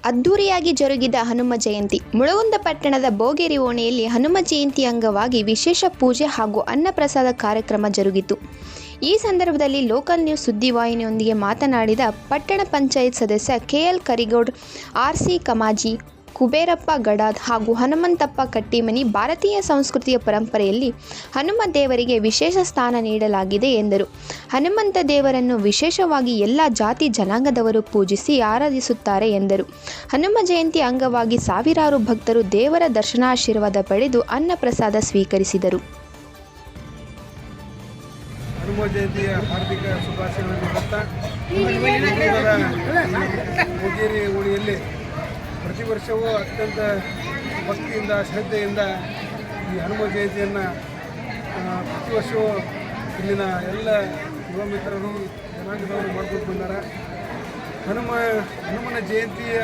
ಅದ್ದೂರಿಯಾಗಿ ಜರುಗಿದ ಹನುಮ ಜಯಂತಿ. ಮುಳಗುಂದ ಪಟ್ಟಣದ ಬೋಗೇರಿ ಓಣಿಯಲ್ಲಿ ಹನುಮ ಜಯಂತಿ ಅಂಗವಾಗಿ ವಿಶೇಷ ಪೂಜೆ ಹಾಗೂ ಅನ್ನಪ್ರಸಾದ ಕಾರ್ಯಕ್ರಮ ಜರುಗಿತು. ಈ ಸಂದರ್ಭದಲ್ಲಿ ಲೋಕಲ್ ನ್ಯೂಸ್ ಸುದ್ದಿವಾಹಿನಿಯೊಂದಿಗೆ ಮಾತನಾಡಿದ ಪಟ್ಟಣ ಪಂಚಾಯತ್ ಸದಸ್ಯ ಕೆಎಲ್ ಕರಿಗೌಡ್, ಆರ್ಸಿ ಕಮಾಜಿ, ಕುಬೇರಪ್ಪ ಗಡಾದ್ ಹಾಗೂ ಹನುಮಂತಪ್ಪ ಕಟ್ಟಿಮನಿ, ಭಾರತೀಯ ಸಂಸ್ಕೃತಿಯ ಪರಂಪರೆಯಲ್ಲಿ ಹನುಮ ದೇವರಿಗೆ ವಿಶೇಷ ಸ್ಥಾನ ನೀಡಲಾಗಿದೆ ಎಂದರು. ಹನುಮಂತ ದೇವರನ್ನು ವಿಶೇಷವಾಗಿ ಎಲ್ಲ ಜಾತಿ ಜನಾಂಗದವರು ಪೂಜಿಸಿ ಆರಾಧಿಸುತ್ತಾರೆ ಎಂದರು. ಹನುಮ ಜಯಂತಿ ಅಂಗವಾಗಿ ಸಾವಿರಾರು ಭಕ್ತರು ದೇವರ ದರ್ಶನಾಶೀರ್ವಾದ ಪಡೆದು ಅನ್ನಪ್ರಸಾದ ಸ್ವೀಕರಿಸಿದರು. ಹನುಮ ಜಯಂತಿಯ ಹಾರ್ದಿಕ ಶುಭಾಶಯಗಳನ್ನು ನೀಡುತ್ತಾ ಬೋಗೇರಿ ಓಣಿಯಲ್ಲಿ ಪ್ರತಿ ವರ್ಷವೂ ಅತ್ಯಂತ ಭಕ್ತಿಯಿಂದ ಶ್ರದ್ಧೆಯಿಂದ ಈ ಹನುಮ ಜಯಂತಿಯನ್ನು ಪ್ರತಿ ವರ್ಷವೂ ಇಲ್ಲಿನ ಎಲ್ಲ ಯುವ ಮಿತ್ರರು ಜನಾಂಗದವರು ಮಾಡ್ಕೊಂಡು ಬಂದಾರೆ. ಹನುಮನ ಜಯಂತಿಯ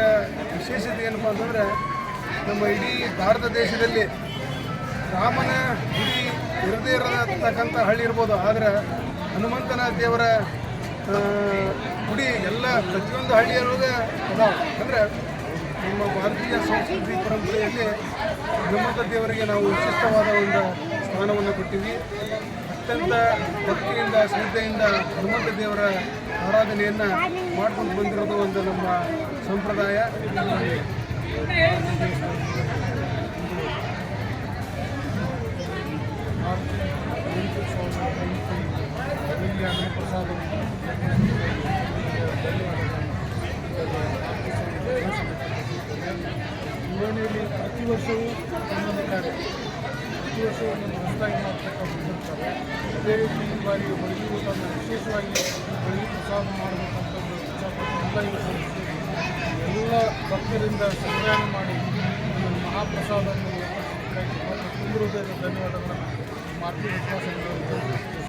ವಿಶೇಷತೆ ಏನಪ್ಪ ಅಂತಂದರೆ, ನಮ್ಮ ಇಡೀ ಭಾರತ ದೇಶದಲ್ಲಿ ರಾಮನ ಗುಡಿ ಇರದೇ ಇರತಕ್ಕಂಥ ಹಳ್ಳಿ ಇರ್ಬೋದು, ಆದರೆ ಹನುಮಂತನ ದೇವರ ಗುಡಿ ಎಲ್ಲ ಪ್ರತಿಯೊಂದು ಹಳ್ಳಿಯೊಳಗೆ ಅದಾವೆ. ಅಂದರೆ ನಮ್ಮ ಭಾರತೀಯ ಸಂಸ್ಕೃತಿ ಪರಂಪರೆಯಲ್ಲಿ ಹನುಮಂತ ದೇವರಿಗೆ ನಾವು ವಿಶಿಷ್ಟವಾದ ಒಂದು ಸ್ಥಾನವನ್ನು ಕೊಟ್ಟಿವಿ. ಅತ್ಯಂತ ಭಕ್ತಿಯಿಂದ ಶ್ರದ್ಧೆಯಿಂದ ಹನುಮಂತ ದೇವರ ಆರಾಧನೆಯನ್ನು ಮಾಡ್ಕೊಂಡು ಬಂದಿರೋದು ಒಂದು ನಮ್ಮ ಸಂಪ್ರದಾಯ. ಓಣಿಯಲ್ಲಿ ಪ್ರತಿ ವರ್ಷವೂ ಒಂದೊಂದು ಕಾರ್ಯ, ಪ್ರತಿ ವರ್ಷವೂ ಒಂದೊಂದು ಹೊಸದಾಗಿ ಮಾಡ್ತಕ್ಕಂಥದ್ದು. ಅದೇ ರೀತಿ ಈ ಬಾರಿ ಹೋಳಿಗೆ ಊಟವನ್ನು ವಿಶೇಷವಾಗಿ ಹೋಳಿಗೆ ಪ್ರಸಾದ ಮಾಡಬೇಕಂತಂದು ಎಲ್ಲ ಭಕ್ತರಿಂದ ಸಂಗ್ರಹಣ ಮಾಡಿ ಮಹಾಪ್ರಸಾದವನ್ನು ತುಂಬ ಹೃದಯದ ಧನ್ಯವಾದಗಳನ್ನು ಮಾರ್ತಿ ವಿಶ್ವಾಸ